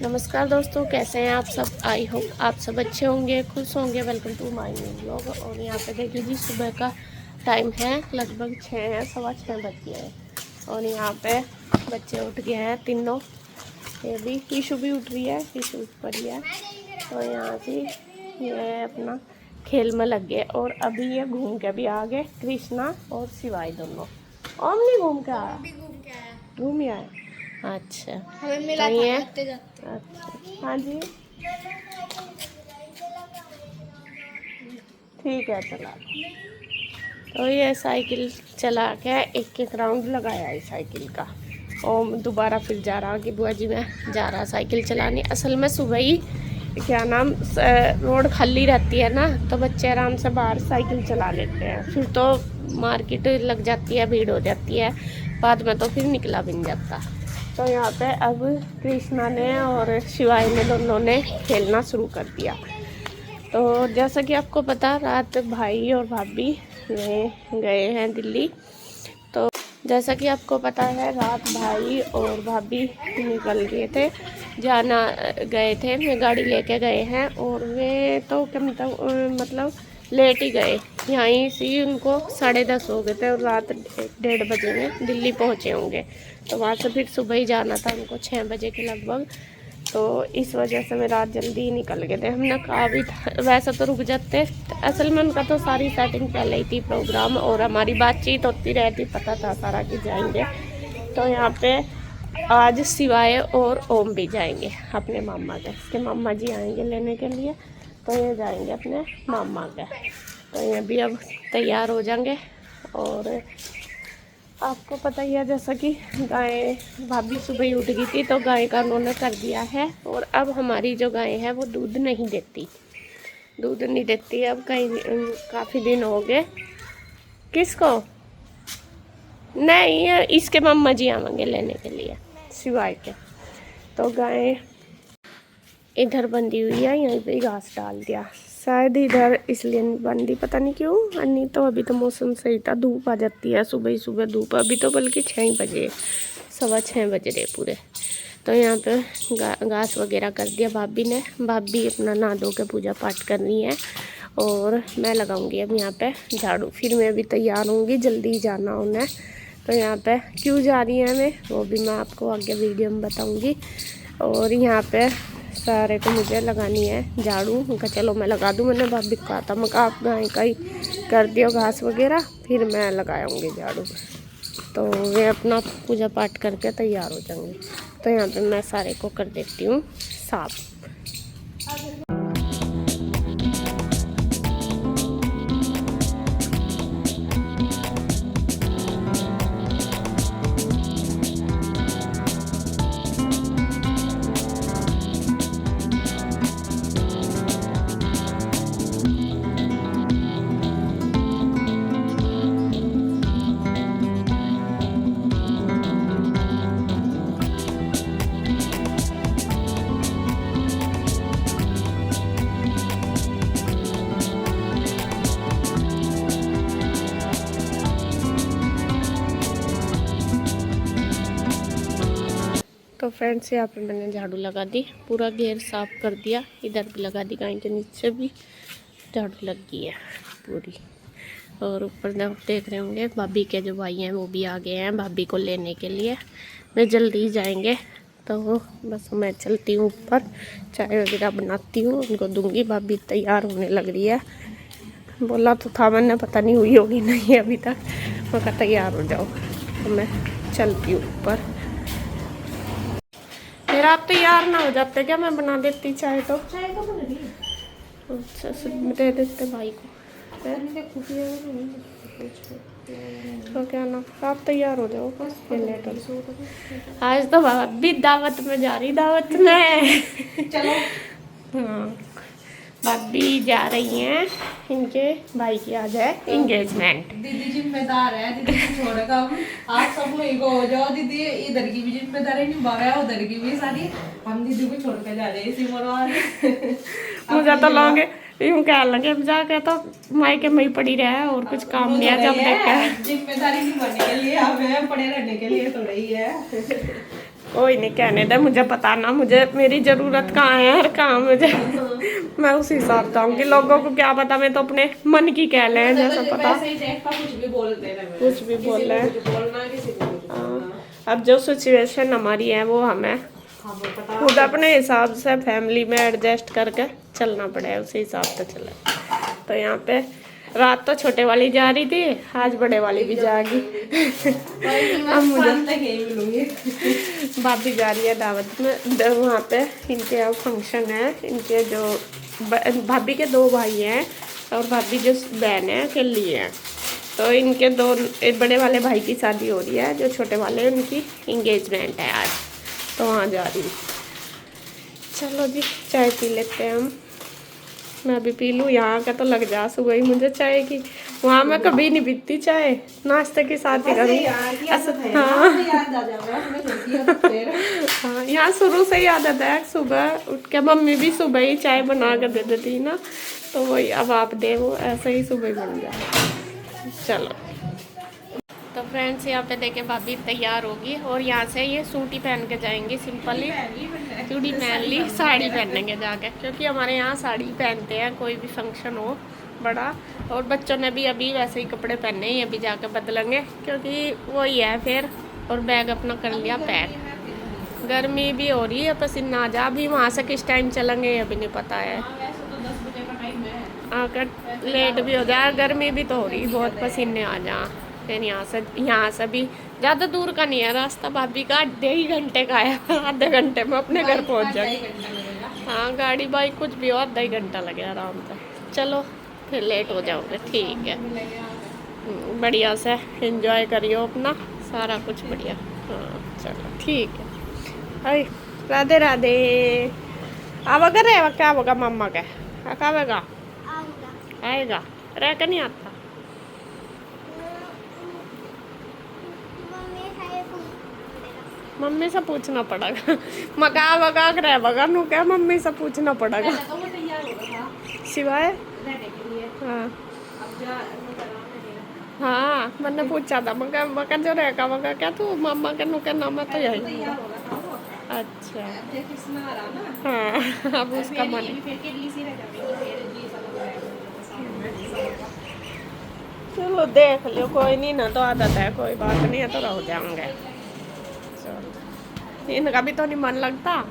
नमस्कार दोस्तों, कैसे हैं आप सब। आई होप आप सब अच्छे होंगे, खुश होंगे। Welcome to my new blog. और यहाँ पे देखिए जी, सुबह का टाइम है, लगभग 6 सवा 6 बज गए हैं। और यहाँ पे बच्चे उठ गए हैं तीनों। ये भी ईशु भी उठ रही है, ईशु ऊपर ही है। तो यहाँ से ये अपना खेल में लग गए। और अभी ये घूम के भी आ गए, कृष्णा और शिवाई दोनों। ओम नहीं घूम के आया, घूम ही आया। अच्छा, हमें मिला तो था ये जाते जाते। अच्छा, हाँ जी ठीक है, चला। तो ये साइकिल चला के एक राउंड लगाया है साइकिल का। और दोबारा फिर जा रहा कि बुआ जी मैं जा रहा साइकिल चलाने। असल में सुबह ही क्या नाम रोड खाली रहती है ना, तो बच्चे आराम से बाहर साइकिल चला लेते हैं। फिर तो मार्केट लग जाती है, भीड़ हो जाती है, बाद में तो फिर निकला भी नहीं जाता। तो यहाँ पे अब कृष्णा ने और शिवाई ने दोनों ने खेलना शुरू कर दिया। तो जैसा कि आपको पता, रात भाई और भाभी गए हैं दिल्ली। तो जैसा कि आपको पता है, रात भाई और भाभी निकल गए थे, जाना गए थे, वे गाड़ी लेके गए हैं। और वे तो कम मतलब लेट ही गए, यहीं से उनको 10:30 हो गए थे और रात 1:30 बजे में दिल्ली पहुँचे होंगे। तो वहाँ से फिर सुबह ही जाना था उनको 6 बजे के लगभग। तो इस वजह से मैं रात जल्दी ही निकल गए थे। हमने कहा भी वैसे तो रुक जाते, असल में उनका तो सारी सेटिंग पहले ही थी प्रोग्राम, और हमारी बातचीत होती रहती, पता था सारा कि जाएंगे। तो यहाँ पे आज शिवाय और ओम भी जाएंगे अपने मामा के, इसके मामा जी आएंगे लेने के लिए। तो ये जाएंगे अपने मामा के। तो ये भी अब तैयार हो जाएंगे। और आपको पता ही है, जैसा कि गाय भाभी सुबह ही उठ गई थी, तो गाय का उन्होंने कर दिया है। और अब हमारी जो गाय है वो दूध नहीं देती, दूध नहीं देती अब काफ़ी दिन हो गए। किसको? नहीं, इसके मम्मा जी आवेंगे लेने के लिए सिवाय के। तो गाय इधर बंधी हुई है, यहीं पे घास डाल दिया शायद इधर, इसलिए नहीं बंदी, पता नहीं क्यों। नहीं तो अभी तो मौसम सही था, धूप आ जाती है सुबह ही सुबह धूप। अभी तो बल्कि 6 बजे, सवा 6 बज रहे पूरे। तो यहाँ पे घास वगैरह कर दिया भाभी ने। भाभी अपना नहा धो के पूजा पाठ कर रही है। और मैं लगाऊंगी अब यहाँ पे झाड़ू, फिर मैं भी तैयार होंगी, जल्दी जाना उन्हें। तो यहाँ पे क्यों जा रही है मैं, वो भी मैं आपको आगे वीडियो में बताऊँगी। और यहाँ पे सारे को मुझे लगानी है झाड़ू। उनका चलो मैं लगा दूँ, मैंने भाभी को कहा था, मैं कहा आप गाय का ही कर दियो घास वगैरह, फिर मैं लगाऊंगी झाड़ू। तो वे अपना पूजा पाठ करके तैयार हो जाएंगे। तो यहाँ पे मैं सारे को कर देती हूँ साफ। तो फ्रेंड्स, यहाँ पे मैंने झाड़ू लगा दी, पूरा घेर साफ कर दिया, इधर भी लगा दी, गाय के नीचे भी झाड़ू लग गई है पूरी। और ऊपर आप देख रहे होंगे भाभी के जो भाई हैं वो भी आ गए हैं भाभी को लेने के लिए। वे जल्दी ही जाएंगे। तो बस मैं चलती हूँ ऊपर, चाय वगैरह बनाती हूँ, उनको दूंगी। भाभी तैयार होने लग रही है, बोला तो था मैंने, पता नहीं हुई होगी नहीं अभी तक। मैं कहा तैयार हो जाओ। तो मैं चलती हूँ ऊपर। फिर आप तैयार ना हो जाते क्या, मैं बना देती चाय तो बन रही है। अच्छा, दे देते भाई को। तो क्या ना, आप तैयार हो जाओ बस, लेट हो। आज तो भाभी दावत में जा रही, दावत में चलो। हाँ, भाभी जा रही हैं, इनके भाई की आज है एंगेजमेंट। दीदी जिम्मेदार है, दीदी को छोड़ेगा आप सब लोग को हो जाओ। दीदी इधर की भी जिम्मेदारी निभा रहा है, उधर की भी सारी। हम दीदी को छोड़ के जा रहे हैं इसी मरवा। मुझे तो लोगे यूं कह लगे जाके तो मायके में ही पड़ी रहे, और कुछ काम नहीं है। जब देख जिम्मेदारी निभाने के लिए हमें पड़े रहने के लिए थोड़ा ही है। कोई नहीं, कहने दे, मुझे पता ना, मुझे मेरी ज़रूरत कहाँ है और कहाँ मुझे मैं उसी हिसाब से आऊँगी। लोगों को क्या पता, मैं तो अपने मन की कह लें, जैसा पता कुछ भी बोलते रहे, कुछ भी बोल रहे हैं। बोलना किसी को कुछ बोलना। अब जो सिचुएशन हमारी है वो हमें हाँ, वो पता खुद अपने हिसाब से फैमिली में एडजस्ट करके चलना पड़ेगा, उसी हिसाब से चले। तो यहाँ पे रात तो छोटे वाली जा रही थी, आज बड़े वाली भी जाएगी। अब मुझे भाभी जा रही है दावत में, वहाँ पे इनके यहाँ फंक्शन है। इनके जो भाभी के 2 भाई हैं और भाभी जो बहन है अकेली है, तो इनके 2 बड़े वाले भाई की शादी हो रही है, जो छोटे वाले उनकी इंगेजमेंट है आज, तो वहाँ जा रही। चलो जी, चाय पी लेते हैं हम। मैं भी पी लूँ, यहाँ का तो लग जा सुबह ही मुझे चाय की। वहाँ मैं कभी नहीं पीती चाय, नाश्ते के साथ ही करूँ। हाँ, यहाँ शुरू से ही आदत है, सुबह उठ के मम्मी भी सुबह ही चाय बना कर दे देती ना, तो वही अब आप दे वो ऐसे ही सुबह ही बन जाए। चलो तो फ्रेंड्स, यहाँ पे देखे भाभी तैयार होगी और यहाँ से ये सूट ही पहन के जाएंगी, सिंपली चूड़ी पहन ली, साड़ी पहनेंगे जाके, क्योंकि हमारे यहाँ साड़ी पहनते हैं कोई भी फंक्शन हो बड़ा। और बच्चों ने भी अभी वैसे ही कपड़े पहने ही, अभी जाके बदलेंगे, क्योंकि वही है फिर। और बैग अपना कर लिया पैक, गर्मी भी हो रही है, पसीना आ जा। अभी वहाँ से किस टाइम चलेंगे अभी नहीं पता है, आकर लेट भी हो जाए, गर्मी भी तो हो रही बहुत, पसीने आ जा। फिर यहाँ से भी ज़्यादा दूर का नहीं है रास्ता भाभी का, 1.5 घंटे का है, आधे घंटे में अपने घर पहुँच जाए। हाँ, गाड़ी बाइक कुछ भी हो, आधा ही घंटा लगे आराम से। चलो फिर लेट हो जाओगे, ठीक है। बढ़िया से एंजॉय करियो अपना, सारा कुछ बढ़िया। हाँ चलो ठीक है। अरे राधे राधे। आवागा रहेगा क्या होगा मम्मा के आवेगा आएगा, रह कर नहीं आता। मम्मी से पूछना पड़ेगा, मका वगा रह बगा नू क्या, मम्मी से पूछना पड़ेगा सिवाय। हाँ हाँ, मैंने पूछा था मगर मका जो रहेगा मगर क्या तू मम्मा के नू क्या नाम है, तो यही। अच्छा हाँ, अब उसका मन। चलो देख लो, कोई नहीं ना, तो आदत है, कोई बात नहीं है, तो रह जाएंगे। चलो, इनका भी तो नहीं मन लगता,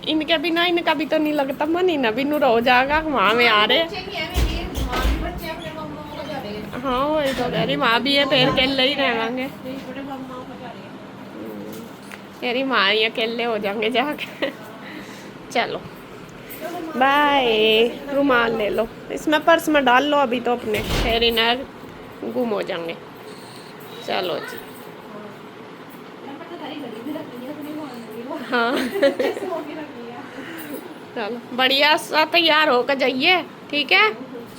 इनके बिना इनका भी तो नहीं लगता मन, ही ना बिनू रह जाएगा वहाँ में आ रहे। हाँ वही तो कह रही, माँ भी है फिर अकेले ही रहेंगे, मेरी माँ ही अकेले हो जाएंगे जाके। चलो बाय। रुमाल ले लो, इसमें पर्स में डाल लो अभी तो अपने, फिर इन्हें गुम हो जाएंगे। चलो जी हाँ चलो बढ़िया सा तैयार होकर जाइए, ठीक है,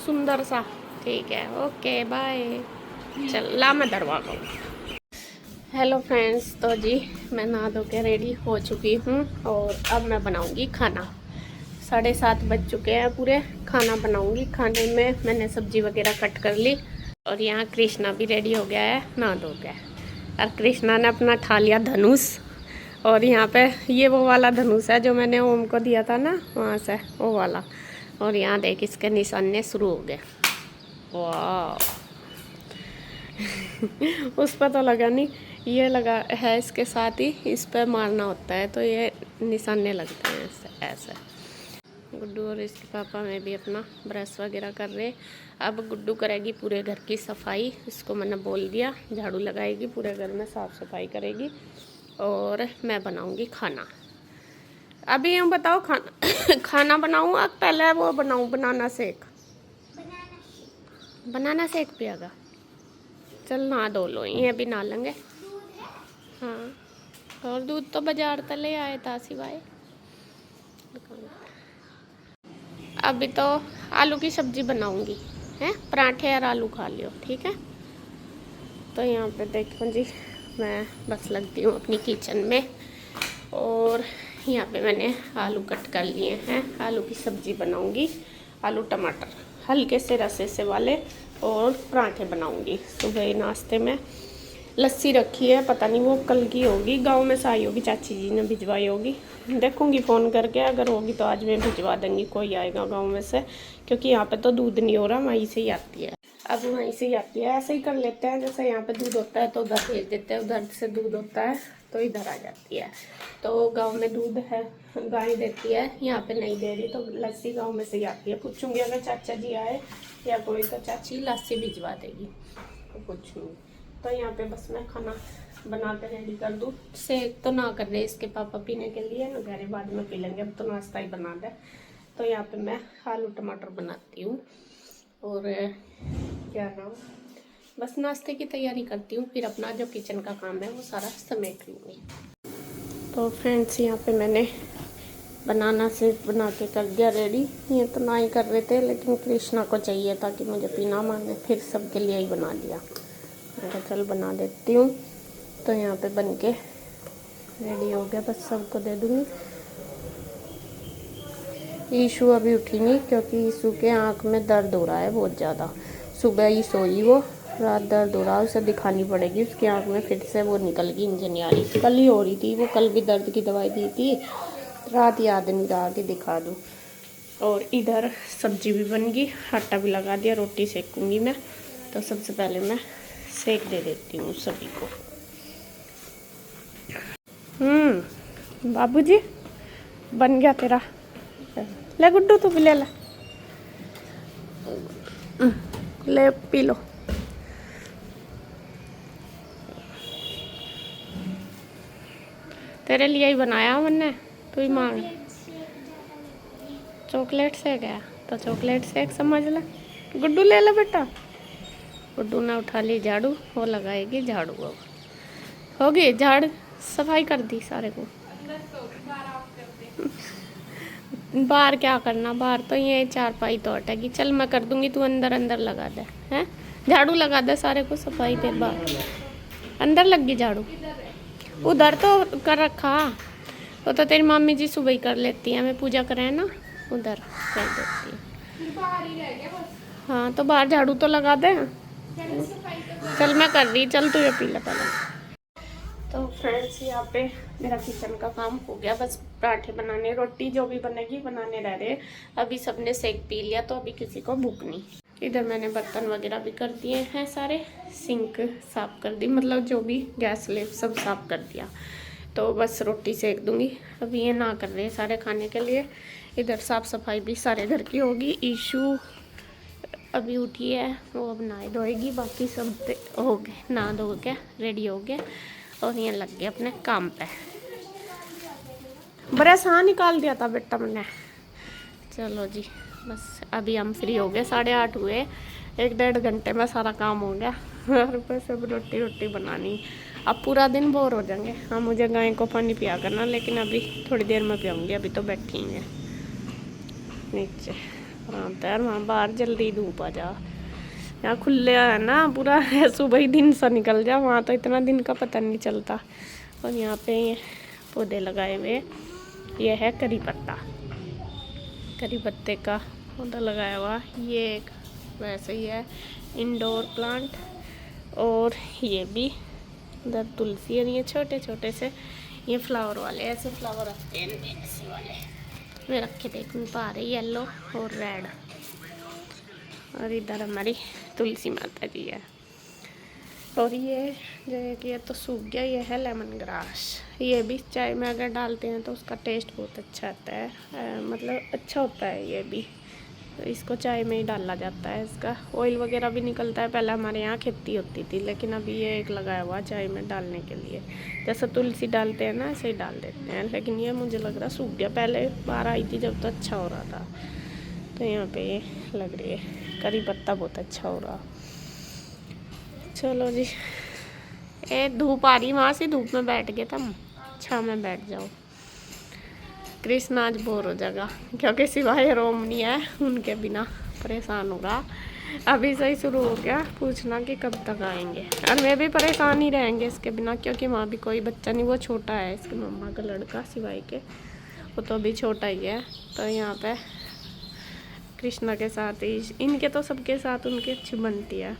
सुंदर सा, ठीक है, ओके बाय। चल ला मैं दरवाजा। हेलो फ्रेंड्स, तो जी मैं नहा धो के रेडी हो चुकी हूँ और अब मैं बनाऊँगी खाना। 7:30 बज चुके हैं पूरे, खाना बनाऊँगी। खाने में मैंने सब्जी वगैरह कट कर ली और यहाँ कृष्णा भी रेडी हो गया है नहा धो के। और कृष्णा ने अपना ठा लिया धनुष, और यहाँ पे ये वो वाला धनुष है जो मैंने ओम को दिया था ना, वहाँ से वो वाला। और यहाँ देख इसके निशाने शुरू हो गए, वाह उस पर तो लगा नहीं, ये लगा है इसके साथ ही, इस पर मारना होता है तो ये निशाने लगते हैं ऐसे ऐसे। गुड्डू और इसके पापा में भी अपना ब्रश वगैरह कर रहे। अब गुड्डू करेगी पूरे घर की सफाई, इसको मैंने बोल दिया, झाड़ू लगाएगी, पूरे घर में साफ़ सफाई करेगी और मैं बनाऊंगी खाना। अभी हम बताओ खाना खाना बनाऊँ अब पहले वो बनाऊँ बनाना शेक? बनाना शेक पिएगा? चल नहा धो लो, ये अभी नहा लेंगे। हाँ, और दूध तो बाजार तले आए था सिवाय। अभी तो आलू की सब्जी बनाऊंगी, हैं, पराठे और आलू खा लियो, ठीक है। तो यहाँ पे देखो जी, मैं बस लगती हूँ अपनी किचन में और यहाँ पे मैंने आलू कट कर लिए हैं। आलू की सब्जी बनाऊंगी, आलू टमाटर हल्के से रसे से वाले, और पराठे बनाऊंगी सुबह नाश्ते में। लस्सी रखी है, पता नहीं वो कल की होगी, गांव में से आई होगी, चाची जी ने भिजवाई होगी। देखूंगी फ़ोन करके, अगर होगी तो आज मैं भिजवा दूँगी, कोई आएगा गांव में से, क्योंकि यहाँ पे तो दूध नहीं हो रहा, वहीं से ही आती है। अब वहीं से ही आती है, ऐसे ही कर लेते हैं, जैसे यहाँ पे दूध होता है तो उधर भेज देते हैं, उधर से दूध होता है तो इधर आ जाती है। तो गांव में दूध है, गाय देती है, यहाँ पे नहीं दे रही, तो लस्सी गांव में से ही आती है। पूछूंगी अगर चाचा जी आए या कोई तो चाची लस्सी भिजवा देगी, तो पूछूंगी। तो यहाँ पे बस मैं खाना बना के रेडी कर दूँ। सेक तो ना कर रहे इसके पापा पीने के लिए, ना घर बाद में पी लेंगे, अब तो नाश्ता ही बना दे। तो यहाँ पे मैं आलू टमाटर बनाती हूँ और क्या नाम, बस नाश्ते की तैयारी करती हूँ, फिर अपना जो किचन का काम है वो सारा समेट लूँगी। तो फ्रेंड्स यहाँ पे मैंने बनाना शेक बना के कर दिया रेडी। ये तो ना ही कर रहे थे, लेकिन कृष्णा को चाहिए था कि मुझे पीना मांगे, फिर सबके लिए ही बना दिया। मैं चल बना देती हूँ। तो यहाँ पे बन के रेडी हो गया, बस सबको दे दूँगी। ईशु अभी उठी नहीं, क्योंकि ईशु के आँख में दर्द हो रहा है बहुत ज़्यादा। सुबह ही सोई वो, रात दर्द हो रहा है, उसे दिखानी पड़ेगी, उसकी आँख में फिर से वो निकल गई इंजनियारी। कल ही हो रही थी वो, कल भी दर्द की दवाई दी थी, रात याद नहीं रहा कि दिखा दूँ। और इधर सब्जी भी बन गई, आटा भी लगा दिया, रोटी सेकूँगी मैं। तो सबसे पहले मैं सेक दे देती हूँ सभी को। बाबूजी बन गया तेरा, ले गुड्डू तू भी ले ला, ले पी लो। तेरे लिए ही बनाया मैंने, तू ही मांग। चॉकलेट शेक है तो चॉकलेट शेक समझ ले। गुड्डू ले ले बेटा। गुड्डू ने उठा ली झाड़ू, वो लगाएगी झाड़ू। अब होगी झाड़ सफाई कर दी सारे को। बाहर क्या करना, बाहर तो ये चारपाई तो हटेगी। चल मैं कर दूंगी, तू अंदर अंदर लगा दे, हैं झाड़ू लगा दे सारे को, सफाई दे। बाहर अंदर लग गई झाड़ू, उधर तो कर रखा, वो तो तेरी मम्मी जी सुबह ही कर लेती है, मैं पूजा करे ना उधर कर देती है। हाँ तो बाहर झाड़ू तो लगा दे। चल मैं कर रही, चल तू ये पी ले पहले। तो फ्रेंड्स यहाँ पे मेरा किचन का काम हो गया, बस पराठे बनाने, रोटी जो भी बनेगी बनाने रह रहे। अभी सबने सेक पी लिया, तो अभी किसी को भूख नहीं। इधर मैंने बर्तन वगैरह भी कर दिए हैं सारे, सिंक साफ़ कर दी, मतलब जो भी गैस स्लेब सब साफ़ कर दिया। तो बस रोटी सेक दूंगी। अभी ये ना कर रहे हैं सारे खाने के लिए। इधर साफ़ सफाई भी सारे घर की होगी। ईशू अभी उठी है, वो अब नहाए धोएगी, बाकी सब हो गए, नहा धो के रेडी हो गए और ये लग गए अपने काम पे। बड़ा सा निकाल दिया था बेटा मैंने। चलो जी बस अभी हम फ्री हो गए, 8:30 हुए, 1-1.5 घंटे में सारा काम हो गया। और बस अब रोटी बनानी। अब पूरा दिन बोर हो जाएंगे। हाँ मुझे गाय को पानी पिया करना, लेकिन अभी थोड़ी देर में पियाऊँगी, अभी तो बैठी हैं नीचे। हाँ यार वहाँ बाहर जल्दी धूप आ जा, यहाँ खुले है ना पूरा, सुबह ही दिन सा निकल जा, वहाँ तो इतना दिन का पता नहीं चलता। और यहाँ पे पौधे लगाए हुए, ये है करी पत्ता, करी पत्ते का पौधा लगाया हुआ। ये एक वैसे ही है इंडोर प्लांट, और ये भी इधर तुलसी है। ये छोटे छोटे से ये फ्लावर वाले, ऐसे फ्लावर रखते हैं ऐसे वाले, मैं रखे देख नहीं पा रही, येलो और रेड। और इधर हमारी तुलसी माता जी है। और ये जो है कि ये तो सूख गया, ये है लेमन ग्रास। ये भी चाय में अगर डालते हैं तो उसका टेस्ट बहुत अच्छा आता है, मतलब अच्छा होता है ये भी। तो इसको चाय में ही डाला जाता है, इसका ऑयल वगैरह भी निकलता है। पहले हमारे यहाँ खेती होती थी, लेकिन अभी ये एक लगाया हुआ चाय में डालने के लिए, जैसे तुलसी डालते हैं ना ऐसे ही डाल देते हैं। लेकिन ये मुझे लग रहा सूख गया, पहले बाहर आई थी जब तो अच्छा हो रहा था। तो यहाँ पे ये लग रही है करी पत्ता, बहुत अच्छा हो रहा। चलो जी, ए धूप आ रही, वहाँ से धूप में बैठ गए तुम, छाँव में बैठ जाओ। कृष्णा आज बोर हो जाएगा, क्योंकि सिवाय रोमनी है उनके बिना परेशान होगा। अभी से ही शुरू हो गया पूछना कि कब तक आएंगे, और मैं भी परेशान ही रहेंगे इसके बिना, क्योंकि वहाँ भी कोई बच्चा नहीं, वो छोटा है इसके मम्मा का लड़का सिवाय के, वो तो अभी छोटा ही है। तो यहाँ पे कृष्णा के साथ ही, इनके तो सबके साथ उनकी अच्छी बनती है।